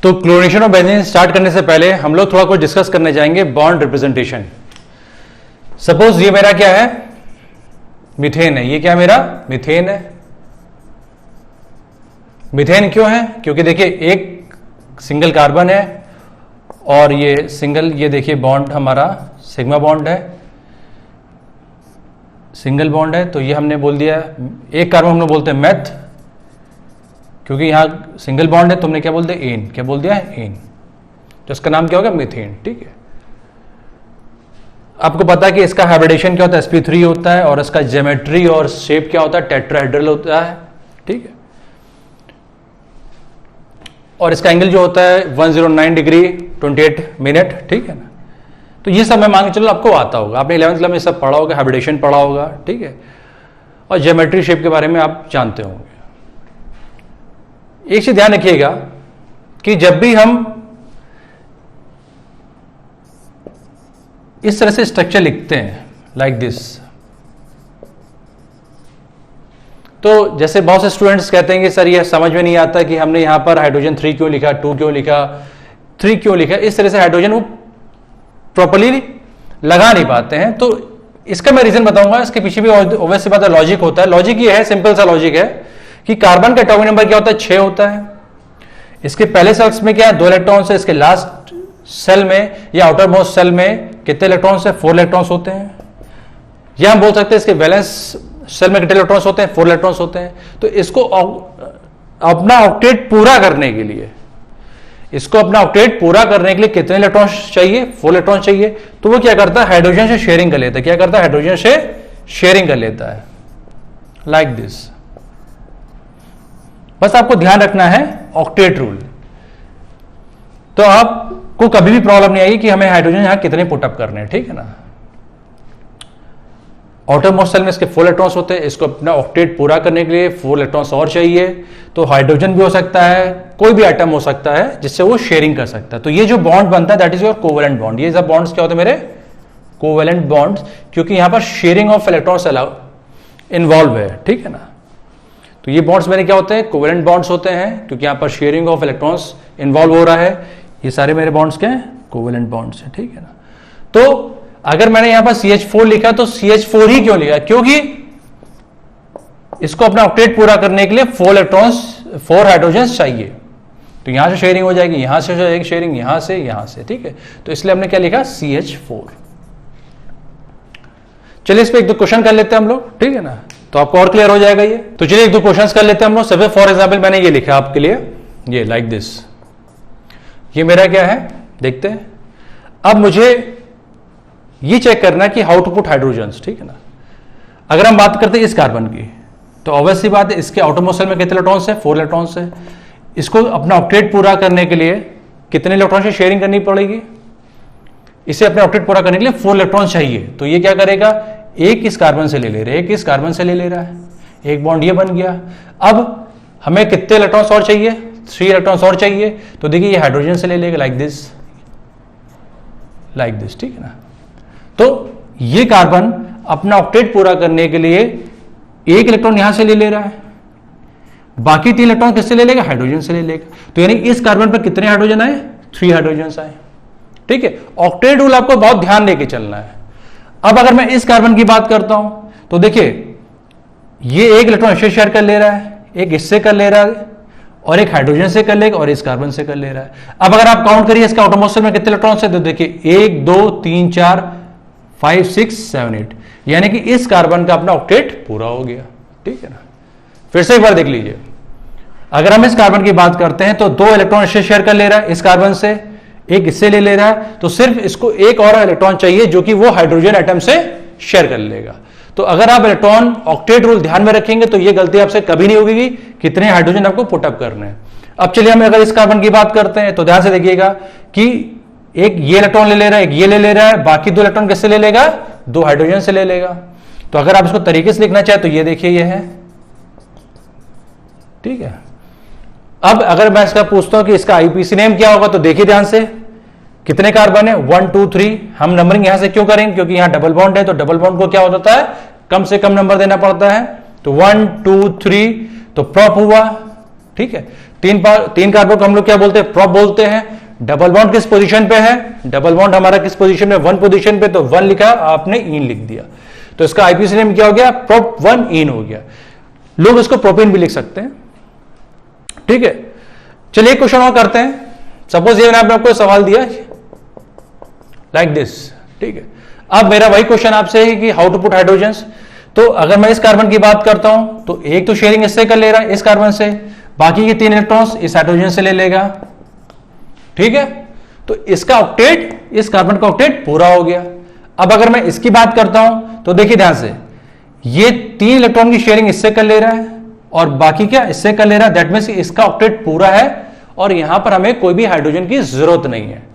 तो chlorination of benzene start करने से पहले हम लोग थोड़ा कुछ डिस्कस करने जाएंगे बॉन्ड रिप्रेजेंटेशन। सपोज ये मेरा क्या है, मीथेन है। ये क्या मेरा मीथेन है। मीथेन क्यों है? क्योंकि देखिए एक सिंगल कार्बन है और ये सिंगल, ये देखिए बॉन्ड हमारा सिग्मा बॉन्ड है, सिंगल बॉन्ड है। तो ये हमने बोल दिया, एक कार्बन हम लोग बोलते हैं मेथ, क्योंकि यहां सिंगल बॉन्ड है। तुमने क्या बोल दिया? एन। क्या बोल दिया है? एन। तो इसका नाम क्या होगा? मीथेन। ठीक है। आपको पता है कि इसका हाइब्रिडेशन क्या होता है? sp3 होता है और इसका ज्योमेट्री और शेप क्या होता है? टेट्राहेड्रल होता है। ठीक है। और इसका एंगल जो होता है 109 डिग्री 28 मिनट। ठीक है ना। तो ये सब मैं मान के चलो आपको आता होगा, आपने 11th क्लास में सब पढ़ा होगा, हाइब्रिडेशन पढ़ा होगा। ठीक है। और ज्योमेट्री शेप के बारे में आप जानते होंगे। एक चीज ध्यान रखिएगा कि जब भी हम इस तरह से स्ट्रक्चर लिखते हैं लाइक दिस, तो जैसे बहुत से स्टूडेंट्स कहते हैं कि सर ये समझ में नहीं आता कि हमने यहां पर हाइड्रोजन 3 क्यों लिखा, 2 क्यों लिखा, 3 क्यों लिखा। इस तरह से हाइड्रोजन वो प्रॉपर्ली लगा नहीं पाते हैं। तो इसका मैं रीजन बताऊंगा। इसके पीछे भी ऑब्वियस सी बात है, लॉजिक होता है। लॉजिक ये है, सिंपल सा लॉजिक है कि कार्बन का एटॉमिक नंबर क्या होता है? 6 होता है। इसके पहले सेल्स में क्या है? 2 इलेक्ट्रॉन्स है। इसके लास्ट सेल में या आउटर मोस्ट सेल में कितने इलेक्ट्रॉन्स है? 4 इलेक्ट्रॉन्स होते हैं। या हम बोल सकते हैं इसके वैलेंस सेल में कितने इलेक्ट्रॉन्स होते हैं? 4 इलेक्ट्रॉन्स होते हैं। तो इसको अपना ऑक्टेट पूरा करने के लिए, इसको अपना ऑक्टेट पूरा करने के लिए कितने इलेक्ट्रॉन्स चाहिए? 4 इलेक्ट्रॉन्स चाहिए। तो वो क्या करता है? हाइड्रोजन से शेयरिंग कर लेता है। क्या करता है? हाइड्रोजन से शेयरिंग कर लेता है लाइक दिस। बस आपको ध्यान रखना है ऑक्टेट रूल। तो आपको कभी भी प्रॉब्लम नहीं आएगी कि हमें हाइड्रोजन यहां कितने पुटअप करने हैं। ठीक है ना। आउटर मोस्ट सेल में इसके 4 इलेक्ट्रॉन्स होते हैं। इसको अपना ऑक्टेट पूरा करने के लिए 4 इलेक्ट्रॉन्स और चाहिए। तो हाइड्रोजन भी हो सकता है, कोई भी आइटम हो सकता है जिससे वो शेयरिंग कर सकता है। तो ये जो बॉन्ड बनता है that is your covalent bond. ये सब बॉन्ड्स क्या होते हैं मेरे? कोवेलेंट बॉन्ड्स, क्योंकि यहां पर शेयरिंग ऑफ इलेक्ट्रॉन्स इन्वॉल्व है। ठीक है ना। तो ये बॉन्ड्स मेरे क्या होते हैं? कोवेलेंट बॉन्ड्स होते हैं, क्योंकि यहां पर शेयरिंग ऑफ इलेक्ट्रॉन्स इन्वॉल्व हो रहा है। ये सारे मेरे बॉन्ड्स क्या हैं? कोवेलेंट बॉन्ड्स हैं। ठीक है ना। तो अगर मैंने यहां पर CH4 लिखा तो CH4 ही क्यों लिखा? क्योंकि इसको अपना ऑक्टेट पूरा करने के लिए 4 इलेक्ट्रॉन्स, 4 हाइड्रोजन चाहिए। तो यहां से शेयरिंग हो जाएगी, यहां से हो जाएगी शेयरिंग, यहां से। ठीक है। तो इसलिए हमने क्या लिखा? CH4। चलिए इस पे 1-2 क्वेश्चन कर लेते हैं हम लोग। ठीक है ना। तो आपको और क्लियर हो जाएगा ये। तो चलिए 1-2 क्वेश्चंस कर लेते हैं हम लोग। सबसे फॉर एग्जांपल मैंने ये लिखा आपके लिए, ये लाइक दिस। ये मेरा क्या है? देखते हैं। अब मुझे ये चेक करना कि हाउ टू पुट हाइड्रोजन्स। ठीक है ना। अगर हम बात करते हैं इस कार्बन की, तो ऑब्वियस सी बात है इसके आउटरमोस्ट सेल में कितने इलेक्ट्रॉन्स है? 4 इलेक्ट्रॉन्स है। इसको अपना ऑक्टेट पूरा करने के लिए कितने इलेक्ट्रॉन से शेयरिंग करनी पड़ेगी? इसे अपने ऑक्टेट पूरा करने के लिए 4 इलेक्ट्रॉन चाहिए। तो ये क्या करेगा? एक इस कार्बन से ले रहा है, एक इस कार्बन से ले रहा है, एक बॉन्ड ये बन गया। अब हमें कितने इलेक्ट्रॉन्स और चाहिए? 3 इलेक्ट्रॉन्स और चाहिए। तो देखिए ये हाइड्रोजन से ले लेगा लाइक दिस, लाइक दिस। ठीक है ना। तो ये कार्बन अपना ऑक्टेट पूरा करने के लिए एक इलेक्ट्रॉन यहां से ले रहा है, बाकी 3 इलेक्ट्रॉन किससे ले लेगा? हाइड्रोजन से ले लेगा। तो यानी इस कार्बन पर कितने हाइड्रोजन आए? 3 हाइड्रोजन आए। ठीक है। ऑक्टेट रूल आपको बहुत ध्यान देके चलना है। अब अगर मैं इस कार्बन की बात करता हूं तो देखिए ये एक इलेक्ट्रॉन इससे शेयर कर ले रहा है, एक इससे कर ले रहा है, और एक हाइड्रोजन से कर लेगा और इस कार्बन से कर ले रहा है। अब अगर आप काउंट करिए इसका आउटरमोस्ट सेल में कितने इलेक्ट्रॉन्स है, तो देखिए 1 2 3 4 5 6 7 8, यानी कि इस कार्बन का अपना ऑक्टेट पूरा हो गया। ठीक है ना। फिर से एक बार देख लीजिए। अगर हम इस कार्बन की बात करते हैं तो 2 इलेक्ट्रॉन इससे शेयर कर ले रहा है, इस कार्बन से, एक इससे ले रहा है। तो सिर्फ इसको एक और इलेक्ट्रॉन चाहिए जो कि वो हाइड्रोजन एटम से शेयर कर लेगा। तो अगर आप इलेक्ट्रॉन ऑक्टेट रूल ध्यान में रखेंगे तो ये गलती आपसे कभी नहीं होगी कितने हाइड्रोजन आपको पुटअप करने हैं। अब चलिए हम अगर इस कार्बन की बात करते हैं तो ध्यान से देखिएगा कि एक ये इलेक्ट्रॉन ले रहा है, एक ये ले रहा है, बाकी 2 इलेक्ट्रॉन किससे ले लेगा? 2 हाइड्रोजन से ले लेगा। तो अगर आप इसको तरीके से लिखना चाहे तो ये देखिए ये है। ठीक है। अब अगर मैं इसका पूछता हूं कि इसका आईपीसी नेम क्या होगा, तो देखिए ध्यान से कितने कार्बन है? 1 2 3। हम नंबरिंग यहां से क्यों करेंगे? क्योंकि यहां डबल बॉन्ड है, तो डबल बॉन्ड को क्या होता है? कम से कम नंबर देना पड़ता है। तो 1 2 3, तो प्रॉप हुआ ठीक है। तीन कार्बन को हम लोग क्या बोलते हैं, प्रोप बोलते हैं। डबल बॉन्ड किस पोजीशन पे है, डबल बॉन्ड हमारा किस पोजीशन में, 1 पोजीशन पे, तो 1 लिखा, आपने इन लिख दिया, तो इसका आईपीसी नेम क्या हो गया, प्रोप 1 इन हो गया। लोग इसको प्रोपेन भी लिख सकते हैं, ठीक है। चलिए एक क्वेश्चन और करते हैं। सपोज ये मैंने आपको सवाल दिया लाइक दिस, ठीक है। अब मेरा वही क्वेश्चन आपसे है कि हाउ टू पुट हाइड्रोजन्स। तो अगर मैं इस कार्बन की बात करता हूं तो एक तो शेयरिंग इससे कर ले रहा है, इस कार्बन से, बाकी के 3 इलेक्ट्रॉन्स इस हाइड्रोजन से ले लेगा, ठीक है। तो इसका ऑक्टेट, इस कार्बन का ऑक्टेट पूरा हो गया। अब अगर मैं इसकी बात करता हूं तो देखिए ध्यान से, ये 3 इलेक्ट्रॉन की शेयरिंग इससे कर ले रहा है और बाकी क्या इससे कर ले रहा है, दैट मीन्स इसका ऑक्टेट पूरा है और यहां पर हमें कोई भी हाइड्रोजन की जरूरत नहीं है।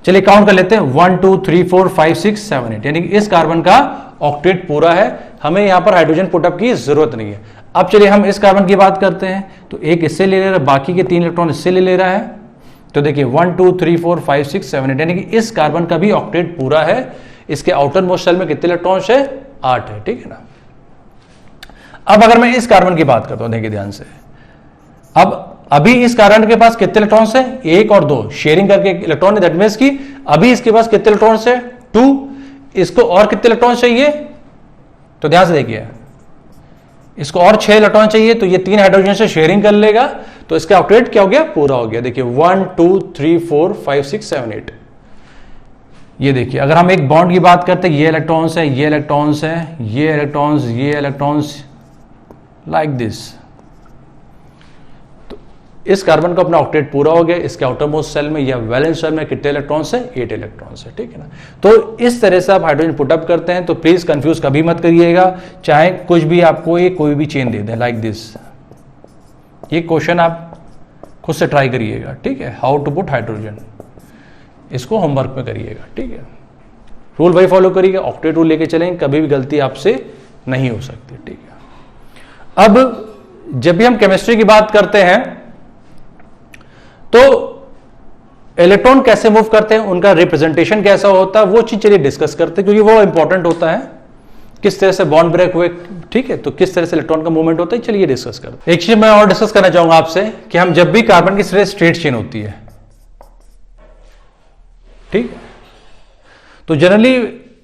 चलिए काउंट कर लेते हैं, 1 2 3 4 5 6 7 8, यानी कि इस कार्बन का ऑक्टेट पूरा है, हमें यहां पर हाइड्रोजन पुटअप की जरूरत नहीं है। अब चलिए हम इस कार्बन की बात करते हैं, तो एक इससे ले रहा है, बाकी के 3 इलेक्ट्रॉन इससे ले रहा है, तो देखिए 1 2 3 4 5 6 7 8, यानी कि इस कार्बन का भी ऑक्टेट पूरा है। इसके आउटर मोस्ट शेल में कितने इलेक्ट्रॉन्स है, 8 है, ठीक है ना। अब अगर मैं इस कार्बन की बात करता हूं, देखिए ध्यान से, अब अभी इस कार्बन के पास कितने इलेक्ट्रॉन्स है, 1 और 2 शेयरिंग करके इलेक्ट्रॉन है, दैट मींस कि अभी इसके पास कितने इलेक्ट्रॉन्स है, 2, इसको और कितने इलेक्ट्रॉन चाहिए, तो ध्यान से देखिए, इसको और 6 इलेक्ट्रॉन चाहिए, तो ये 3 हाइड्रोजन से शेयरिंग कर लेगा, तो इसका ऑक्टेट क्या हो गया, पूरा हो गया। देखिए 1 2 3 4 5 6 7 8, ये देखिए अगर हम एक बॉन्ड की बात करते हैं, ये इलेक्ट्रॉन्स है, ये इलेक्ट्रॉन्स है, ये इलेक्ट्रॉन्स, ये इलेक्ट्रॉन्स, लाइक दिस, तो इस कार्बन का अपना ऑक्टेट पूरा हो गया। इसके आउटर मोस्ट सेल में या वैलेंस शेल में कितने इलेक्ट्रॉन्स है, 8 इलेक्ट्रॉन्स है, ठीक है ना। तो इस तरह से आप हाइड्रोजन पुटअप करते हैं, तो प्लीज कंफ्यूज कभी मत करिएगा, चाहे कुछ भी आपको ये कोई भी chain they they like this. ये क्वेश्चन आप खुद से ट्राई करिएगा, ठीक है, हाउ टू पुट हाइड्रोजन, इसको होमवर्क में करिएगा, ठीक है। रूल वही फॉलो करिएगा, ऑक्टेट रूल लेके चलेंगे, कभी भी गलती आपसे नहीं हो सकती, ठीक है। अब जब भी हम केमिस्ट्री की बात करते हैं तो इलेक्ट्रॉन कैसे मूव करते हैं, उनका रिप्रेजेंटेशन कैसा होता है, वो चीज चलिए डिस्कस करते हैं, क्योंकि वो इंपॉर्टेंट होता है। किस तरह से बॉन्ड ब्रेक हुए, ठीक है, तो किस तरह से इलेक्ट्रॉन का मूवमेंट होता है, चलिए डिस्कस करते हैं। एक चीज मैं और डिस्कस करना चाहूंगा आपसे कि हम जब भी कार्बन की स्ट्रेट चेन होती है, ठीक, तो जनरली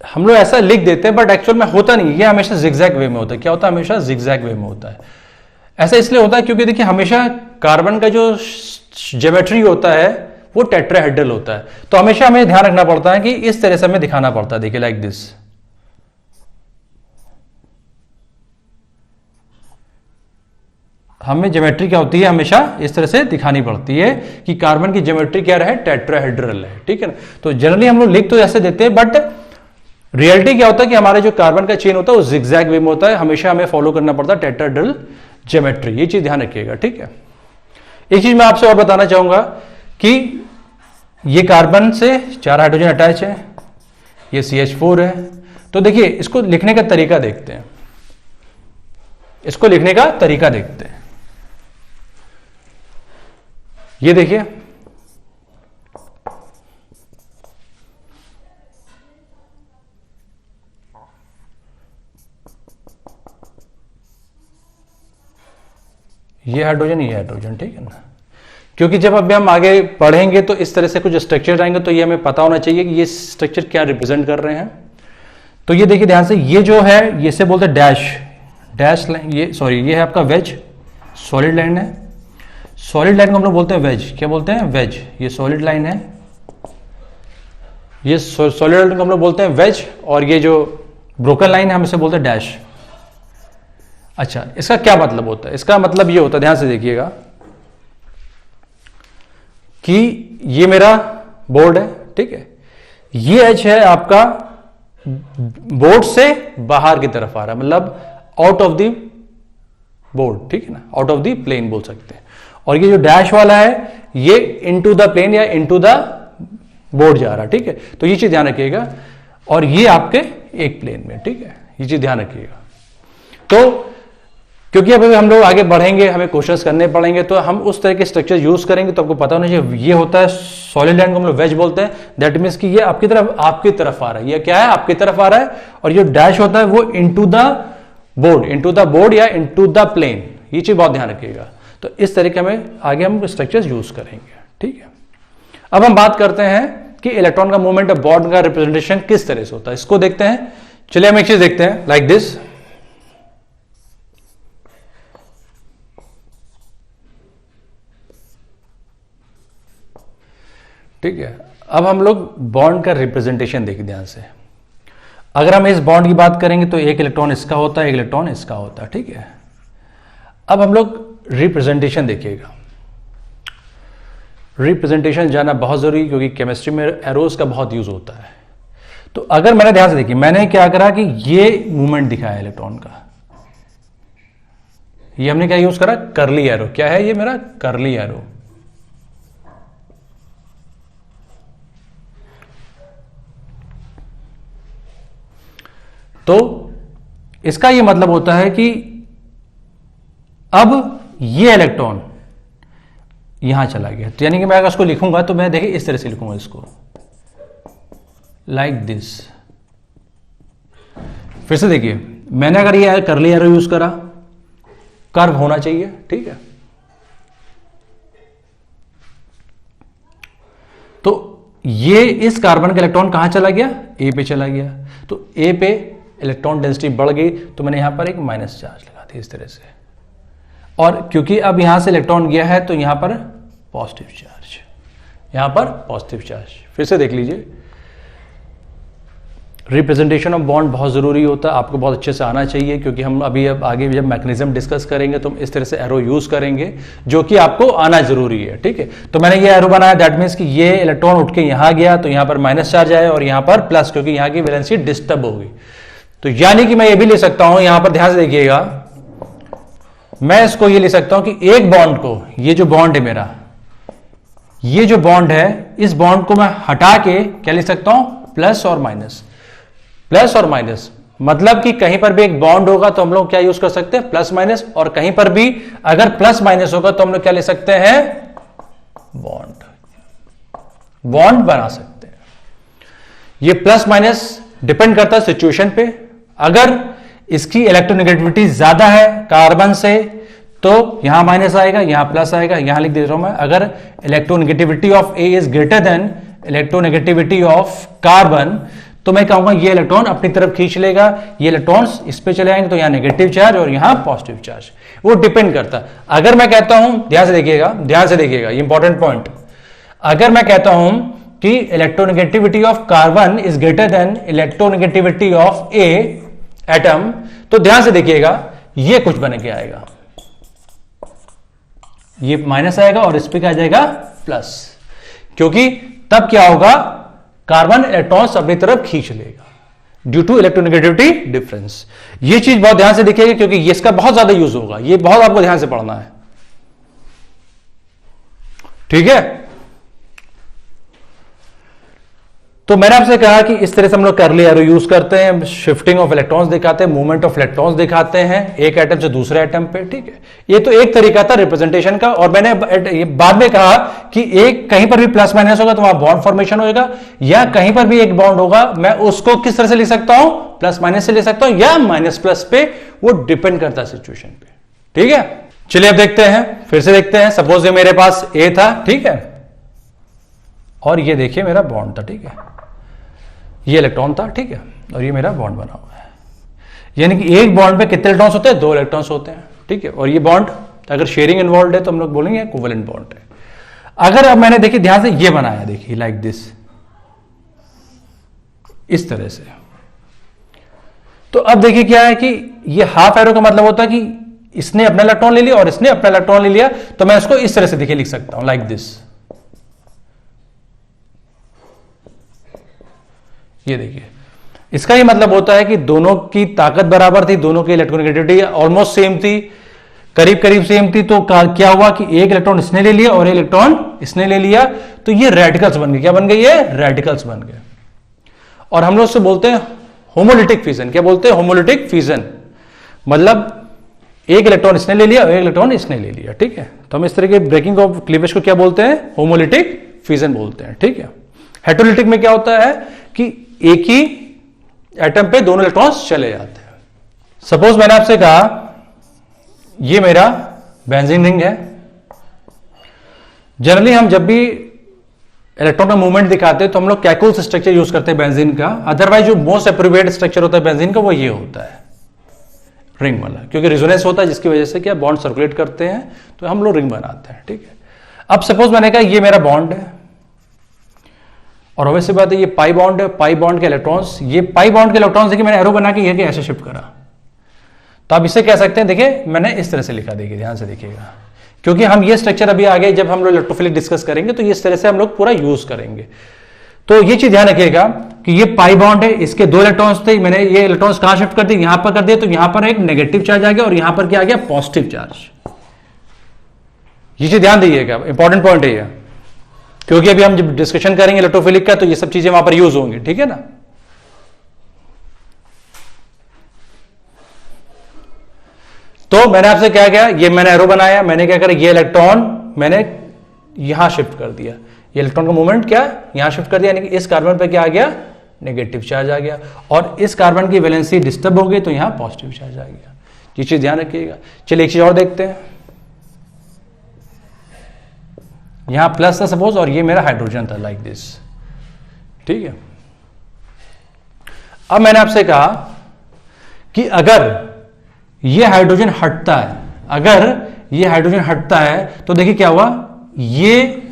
हम लोग ऐसा लिख देते हैं, बट एक्चुअल में होता नहीं, ये हमेशा जिगजैग वे में होता है। क्या होता है, हमेशा जिगजैग वे में होता है। ऐसा इसलिए होता है क्योंकि देखिए हमेशा कार्बन का जो ज्योमेट्री होता है वो टेट्राहेड्रल होता है, तो हमेशा हमें ध्यान रखना पड़ता है कि इस तरह से हमें दिखाना पड़ता है। देखिए लाइक दिस, हमें ज्योमेट्री क्या होती है, हमेशा इस तरह से दिखानी पड़ती है कि कार्बन की ज्योमेट्री क्या रहे, टेट्राहेड्रल है, ठीक है ना। तो जनरली हम लोग लिख तो ऐसे देते हैं, बट रियलिटी क्या होता है कि हमारा जो कार्बन का चेन होता है वो जिगजैग वे में होता है, हमेशा हमें फॉलो करना पड़ता है टेट्राहेड्रल ज्योमेट्री। ये चीज ध्यान रखिएगा, ठीक है। एक चीज मैं आपसे और बताना चाहूंगा कि ये कार्बन से 4 हाइड्रोजन अटैच है, ये CH4 है। तो देखिए इसको लिखने का तरीका देखते हैं, इसको लिखने का तरीका देखते हैं। ये देखिए, ये हाइड्रोजन, ये हाइड्रोजन, ठीक है ना। क्योंकि जब अभी हम आगे पढ़ेंगे तो इस तरह से कुछ स्ट्रक्चर आएंगे, तो ये हमें पता होना चाहिए कि ये स्ट्रक्चर क्या रिप्रेजेंट कर रहे हैं। तो ये देखिए ध्यान से, ये जो है ये से बोलते हैं डैश लाइन, ये सॉरी ये है आपका वेज, सॉलिड लाइन है। सॉलिड लाइन को हम लोग बोलते हैं वेज, क्या बोलते हैं, वेज। ये सॉलिड लाइन है, ये सॉलिड लाइन को हम लोग बोलते हैं वेज, और ये जो ब्रोकन लाइन है हम इसे बोलते हैं डैश। अच्छा, इसका क्या मतलब होता है, इसका मतलब ये होता है, ध्यान से देखिएगा कि ये मेरा बोर्ड है, ठीक है, ये एज है आपका बोर्ड से बाहर की तरफ आ रहा है, मतलब आउट ऑफ द बोर्ड, ठीक है ना, आउट ऑफ द प्लेन बोल सकते हैं। और ये जो डैश वाला है ये इनटू द प्लेन या इनटू द बोर्ड जा रहा है, ठीक है। तो ये चीज ध्यान रखिएगा, और ये आपके एक प्लेन में, ठीक है, ये चीज ध्यान रखिएगा। तो क्योंकि अब हम लोग आगे बढ़ेंगे, हमें क्वेश्चंस करने पड़ेंगे, तो हम उस तरह के स्ट्रक्चर यूज करेंगे, तो आपको पता होना चाहिए। ये होता है सॉलिड लाइन को हम लोग वेज बोलते हैं, दैट मीन्स कि ये आपकी तरफ आ रहा है, ये क्या है, आपकी तरफ आ रहा है। और जो डैश होता है वो इनटू द बोर्ड या इनटू द प्लेन, ये चीज बहुत ध्यान रखिएगा। तो इस तरीके में आगे हम स्ट्रक्चर्स यूज करेंगे, ठीक है। अब हम बात करते हैं कि इलेक्ट्रॉन का मूवमेंट ऑफ बॉन्ड का रिप्रेजेंटेशन किस तरह से होता है, इसको देखते हैं। चलिए हम एक चीज देखते हैं लाइक दिस। ठीक है, अब हम लोग बॉन्ड का रिप्रेजेंटेशन देखें ध्यान से। अगर हम इस बॉन्ड की बात करेंगे तो एक इलेक्ट्रॉन इसका होता है, एक इलेक्ट्रॉन इसका होता है, ठीक है। अब हम लोग रिप्रेजेंटेशन देखिएगा। रिप्रेजेंटेशन जानना बहुत जरूरी, क्योंकि केमिस्ट्री में एरोस का बहुत यूज होता है। तो अगर मैंने ध्यान से देखिए, मैंने क्या करा कि ये मूवमेंट दिखाया इलेक्ट्रॉन का, ये हमने क्या यूज करा, कर्ली एरो। क्या है ये मेरा कर्ली एरो। तो इसका ये मतलब होता है कि अब ये इलेक्ट्रॉन यहां चला गया, तो यानी कि मैं अगर इसको लिखूंगा तो मैं देखिए इस तरह से लिखूंगा इसको, लाइक दिस। फिर से देखिए, मैंने अगर ये कर्ली एरो यूज करा, कर्व होना चाहिए, ठीक है। तो ये इस कार्बन का इलेक्ट्रॉन कहां चला गया, ए पे चला गया। तो ए पे इलेक्ट्रॉन डेंसिटी बढ़ गई, तो मैंने यहां पर एक माइनस चार्ज लगा दी इस तरह से। और क्योंकि अब यहां से इलेक्ट्रॉन गया है तो यहां पर पॉजिटिव चार्ज, यहां पर पॉजिटिव चार्ज। फिर से देख लीजिए, रिप्रेजेंटेशन ऑफ बॉन्ड बहुत जरूरी होता है, आपको बहुत अच्छे से आना चाहिए, क्योंकि हम अभी अब आगे जब मैकेनिज्म डिस्कस करेंगे तो हम इस तरह से एरो यूज करेंगे, जो कि आपको आना जरूरी है, ठीक है। तो मैंने ये एरो बनाया, दैट मीन्स कि ये इलेक्ट्रॉन उठ के यहां गया तो यहां पर माइनस चार्ज आया और यहां पर प्लस, क्योंकि यहां की वैलेंसी डिस्टर्ब होगी। तो यानी कि मैं ये भी ले सकता हूं, यहां पर ध्यान से देखिएगा, मैं इसको ये ले सकता हूं कि एक बॉन्ड को, ये जो बॉन्ड है मेरा, ये जो बॉन्ड है, इस बॉन्ड को मैं हटा के क्या ले सकता हूं, प्लस और माइनस। प्लस और माइनस मतलब कि कहीं पर भी एक बॉन्ड होगा तो हम लोग क्या यूज कर सकते हैं, प्लस माइनस। और कहीं पर भी अगर प्लस माइनस होगा तो हम लोग क्या ले सकते हैं, बॉन्ड, बॉन्ड बना सकते हैं। ये प्लस माइनस डिपेंड करता है सिचुएशन पे। अगर इसकी इलेक्ट्रोनेगेटिविटी ज्यादा है कार्बन से तो यहां माइनस आएगा, यहां प्लस आएगा, यहां लिख दे रहा हूं मैं। अगर electronegativity of A is greater than electronegativity of carbon, तो मैं कहूंगा ये इलेक्ट्रॉन अपनी तरफ खींच लेगा, ये इलेक्ट्रॉन्स इस पे चले आएंगे, तो यहां नेगेटिव चार्ज और यहां पॉजिटिव चार्ज। वो डिपेंड करता है। अगर मैं कहता हूं, ध्यान से देखिएगा, ध्यान से देखिएगा, ये इंपॉर्टेंट पॉइंट। अगर मैं कहता हूं कि electronegativity of carbon is greater than electronegativity of A atom, तो ध्यान से देखिएगा, ये कुछ बन के आएगा, ये माइनस आएगा और इस पे क्या आ जाएगा, प्लस। क्योंकि तब क्या होगा, कार्बन इलेक्ट्रॉन्स अपनी तरफ खींच लेगा ड्यू टू इलेक्ट्रोनेगेटिविटी डिफरेंस। ये चीज बहुत ध्यान से देखिएगा, क्योंकि इसका बहुत ज्यादा यूज होगा, ये बहुत आपको ध्यान से पढ़ना है, ठीक है। तो मैंने आपसे कहा कि इस तरह से हम लोग कर्ली एरो यूज करते हैं, शिफ्टिंग ऑफ इलेक्ट्रॉन्स दिखाते हैं, मूवमेंट ऑफ इलेक्ट्रॉन्स दिखाते हैं एक एटम से दूसरे एटम पे, ठीक है। ये तो एक तरीका था रिप्रेजेंटेशन का। और मैंने बाद में कहा कि एक कहीं पर भी प्लस माइनस होगा तो वहां बॉन्ड फॉर्मेशन होगा, या कहीं पर भी एक बॉन्ड होगा, मैं उसको किस तरह से लिख सकता हूं, प्लस माइनस से ले सकता हूं या माइनस प्लस पे, वो डिपेंड करता है सिचुएशन पे, ठीक है। चलिए अब देखते हैं, फिर से देखते हैं। सपोज ये मेरे पास ए था, ठीक है, और ये देखिए मेरा बॉन्ड था, ठीक है, ये इलेक्ट्रॉन था, ठीक है, और ये मेरा बॉन्ड बना हुआ है। यानी कि एक बॉन्ड पे कितने इलेक्ट्रॉन्स होते हैं, 2 इलेक्ट्रॉन्स होते हैं, ठीक है। और ये बॉन्ड अगर शेयरिंग इन्वॉल्व है तो हम लोग बोलेंगे कोवेलेंट बॉन्ड है। अगर अब मैंने देखिए ध्यान से ये बनाया, देखिए लाइक दिस, इस तरह से, तो अब देखिए क्या है कि ये हाफ एरो का मतलब होता है कि इसने अपना इलेक्ट्रॉन ले लिया और इसने अपना इलेक्ट्रॉन ले लिया, तो मैं इसको इस तरह से देखिए लिख सकता हूं, लाइक दिस। ये देखिए, इसका ये मतलब होता है कि दोनों की ताकत बराबर थी, दोनों की इलेक्ट्रोनेगेटिविटी ऑलमोस्ट सेम थी, करीब करीब सेम थी। तो क्या हुआ कि एक इलेक्ट्रॉन इसने ले लिया और एक इलेक्ट्रॉन इसने ले लिया, तो ये रेडिकल्स बन गए। क्या बन गए, ये रेडिकल्स बन गए। और हम लोग उससे बोलते हैं होमोलिटिक फिजन। क्या बोलते हैं, होमोलिटिक फिजन। मतलब एक इलेक्ट्रॉन इसने ले लिया और एक इलेक्ट्रॉन इसने ले लिया, ठीक है। तो हम इस तरह के ब्रेकिंग ऑफ क्लीवेज को क्या बोलते हैं, होमोलिटिक फिजन बोलते हैं, ठीक है। हेटेरोलिटिक में क्या होता है कि एक ही एटम पे दोनों इलेक्ट्रॉन्स चले जाते हैं। सपोज मैंने आपसे कहा ये मेरा बेंजीन रिंग है, जनरली हम जब भी इलेक्ट्रॉन का मूवमेंट दिखाते हैं तो हम लोग कैकुल्स स्ट्रक्चर यूज करते हैं बेंजीन का। अदरवाइज जो मोस्ट अप्रोप्रिएट स्ट्रक्चर होता है बेंजीन का वो ये होता है, रिंग वाला, क्योंकि रेजोनेंस होता है जिसकी वजह से क्या बॉन्ड सर्कुलेट करते हैं तो हम लोग रिंग बनाते हैं। ठीक है, अब सपोज मैंने कहा ये मेरा बॉन्ड है और ऑब्वियस सी बात है ये पाई बॉन्ड है, पाई बॉन्ड के इलेक्ट्रॉन्स, ये पाई बॉन्ड के इलेक्ट्रॉन्स देखिए मैंने एरो बना के ये ऐसे शिफ्ट करा, तो आप इसे कह सकते हैं, देखिए मैंने इस तरह से लिखा, देखिए ध्यान से देखिएगा, क्योंकि हम ये स्ट्रक्चर अभी आगे जब हम लोग इलेक्ट्रोफिलिक डिस्कस करेंगे तो इस तरह से हम लोग पूरा यूज करेंगे। तो ये चीज ध्यान रखिएगा कि ये पाई बॉन्ड है, इसके 2 इलेक्ट्रॉन्स थे, मैंने ये इलेक्ट्रॉन्स कहां शिफ्ट कर दिए, यहां पर कर दिया, तो यहां पर एक नेगेटिव चार्ज आ गया और यहां पर क्या आ गया, पॉजिटिव चार्ज। ये चीज ध्यान दीजिएगा, इंपॉर्टेंट पॉइंट है ये, क्योंकि अभी हम जब डिस्कशन करेंगे इलेक्ट्रोफिलिक का तो ये सब चीजें वहां पर यूज होंगी। ठीक है ना, तो मैंने आपसे क्या किया, ये मैंने एरो बनाया, मैंने क्या करा, ये इलेक्ट्रॉन मैंने यहां शिफ्ट कर दिया, ये इलेक्ट्रॉन का मूवमेंट क्या यहां शिफ्ट कर दिया, यानी कि इस कार्बन पे क्या आ गया, नेगेटिव चार्ज आ गया, और इस कार्बन की वैलेंसी डिस्टर्ब हो गई तो यहां पॉजिटिव चार्ज आ गया। ये चीज ध्यान रखिएगा। चलिए एक चीज और देखते हैं, यहां प्लस था सपोज और ये मेरा हाइड्रोजन था, लाइक दिस। ठीक है, अब मैंने आपसे कहा कि अगर ये हाइड्रोजन हटता है, अगर ये हाइड्रोजन हटता है तो देखिए क्या हुआ, ये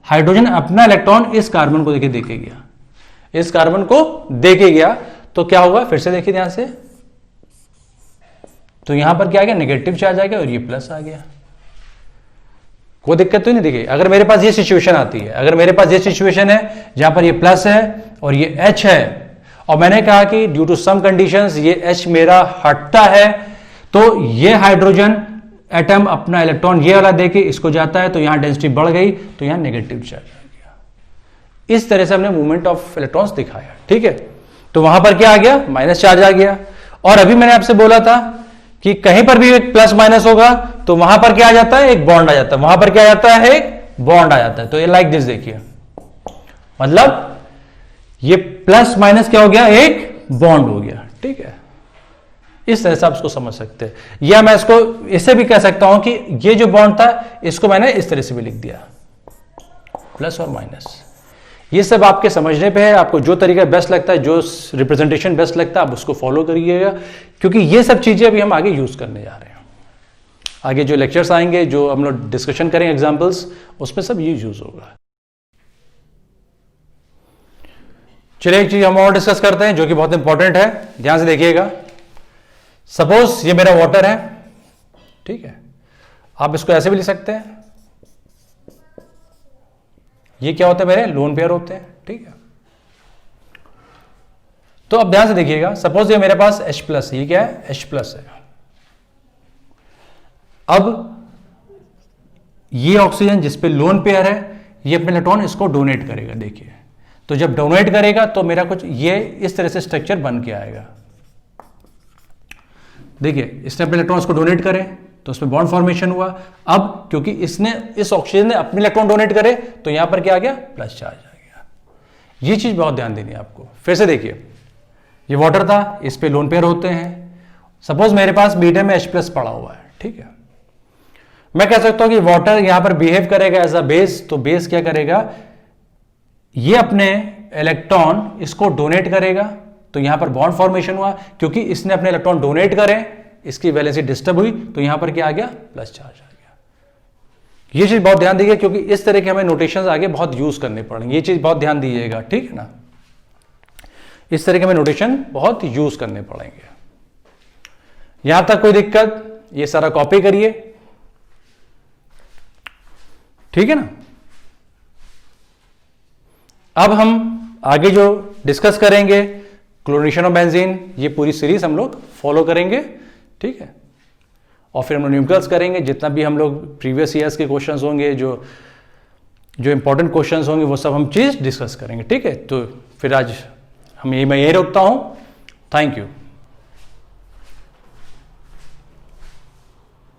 हाइड्रोजन अपना इलेक्ट्रॉन इस कार्बन को देखिए देके गया, इस कार्बन को देके गया, तो क्या होगा, फिर से देखिए ध्यान से, तो यहां पर क्या आ गया, नेगेटिव चार्ज आ गया और ये प्लस आ गया, कोई दिक्कत तो नहीं। देखिए अगर मेरे पास ये सिचुएशन आती है, अगर मेरे पास ये सिचुएशन है जहां पर ये प्लस है और ये H है, और मैंने कहा कि ड्यू टू सम कंडीशंस ये H मेरा हटता है, तो ये हाइड्रोजन एटम अपना इलेक्ट्रॉन ये वाला देके इसको जाता है, तो यहां डेंसिटी बढ़ गई, तो यहां नेगेटिव चार्ज आ गया। इस तरह से हमने मूवमेंट ऑफ इलेक्ट्रॉन्स दिखाया। ठीक है, तो वहां पर क्या आ गया, माइनस चार्ज आ गया। और अभी मैंने आपसे बोला था कि कहीं पर भी एक प्लस माइनस होगा तो वहां पर क्या आ जाता है, एक बॉन्ड आ जाता है, वहां पर क्या आ जाता है, एक बॉन्ड आ जाता है। तो ये लाइक दिस देखिए, मतलब ये प्लस माइनस क्या हो गया, एक बॉन्ड हो गया। ठीक है, इस तरह से आप इसको समझ सकते हैं, या मैं इसको इससे भी कह सकता हूं कि ये जो बॉन्ड था इसको मैंने इस तरह से भी लिख दिया, प्लस और माइनस। ये सब आपके समझने पे है, आपको जो तरीका बेस्ट लगता है, जो रिप्रेजेंटेशन बेस्ट लगता है आप उसको फॉलो करिएगा, क्योंकि ये सब चीजें अभी हम आगे यूज करने जा रहे हैं। आगे जो लेक्चर्स आएंगे, जो हम लोग डिस्कशन करेंगे एग्जाम्पल्स, उसमें सब ये यूज होगा। चलिए एक चीज हम और डिस्कस करते हैं जो कि बहुत इंपॉर्टेंट है, ध्यान से देखिएगा। सपोज ये मेरा वाटर है, ठीक है, आप इसको ऐसे भी लिख सकते हैं, ये क्या होता है, मेरे लोन पेयर होते हैं। ठीक है, तो अब ध्यान से देखिएगा, सपोज ये मेरे पास H प्लस, ये क्या है, H प्लस है। अब ये ऑक्सीजन जिस पे लोन पेयर है, ये अपने इलेक्ट्रॉन इसको डोनेट करेगा। देखिए, तो जब डोनेट करेगा तो मेरा कुछ ये इस तरह से स्ट्रक्चर बन के आएगा। देखिए, इसने अपने इलेक्ट्रॉन को डोनेट करे तो उसमें बॉन्ड फॉर्मेशन हुआ। अब क्योंकि इसने, इस ऑक्सीजन ने अपने इलेक्ट्रॉन डोनेट करे तो यहां पर क्या आ गया, प्लस चार्ज आ गया। ये चीज बहुत ध्यान देनी है आपको। फिर से देखिए, ये वाटर था, इस पे लोन पेयर होते हैं। सपोज मेरे पास मीडियम में H प्लस पड़ा हुआ है। ठीक है, मैं कह सकता हूं कि वाटर यहां पर बिहेव करेगा एज अ बेस, तो बेस क्या करेगा, ये अपने इलेक्ट्रॉन इसको डोनेट करेगा, तो यहां पर बॉन्ड फॉर्मेशन हुआ। क्योंकि इसने अपने इलेक्ट्रॉन डोनेट करे, इसकी वैलेंसी डिस्टर्ब हुई, तो यहां पर क्या आ गया, प्लस चार्ज आ गया। ये चीज बहुत ध्यान दीजिए, क्योंकि इस तरह के हमें नोटेशंस आगे बहुत यूज करने पड़ेंगे। ये चीज बहुत ध्यान दीजिएगा, ठीक है ना, इस तरह के हमें नोटेशन बहुत यूज करने पड़ेंगे। यहां तक कोई दिक्कत, ये सारा कॉपी करिए, ठीक है ना। अब हम आगे जो डिस्कस करेंगे क्लोरीनेशन ऑफ बेंजीन, ये पूरी सीरीज हम लोग फॉलो करेंगे, ठीक है। और फिर हम लोग न्यूमेरिकल्स करेंगे, जितना भी हम लोग प्रीवियस ईयर्स के क्वेश्चंस होंगे, जो इंपॉर्टेंट क्वेश्चंस होंगे, वो सब हम चीज डिस्कस करेंगे, ठीक है। तो फिर आज मैं यही रोकता हूं। Thank you.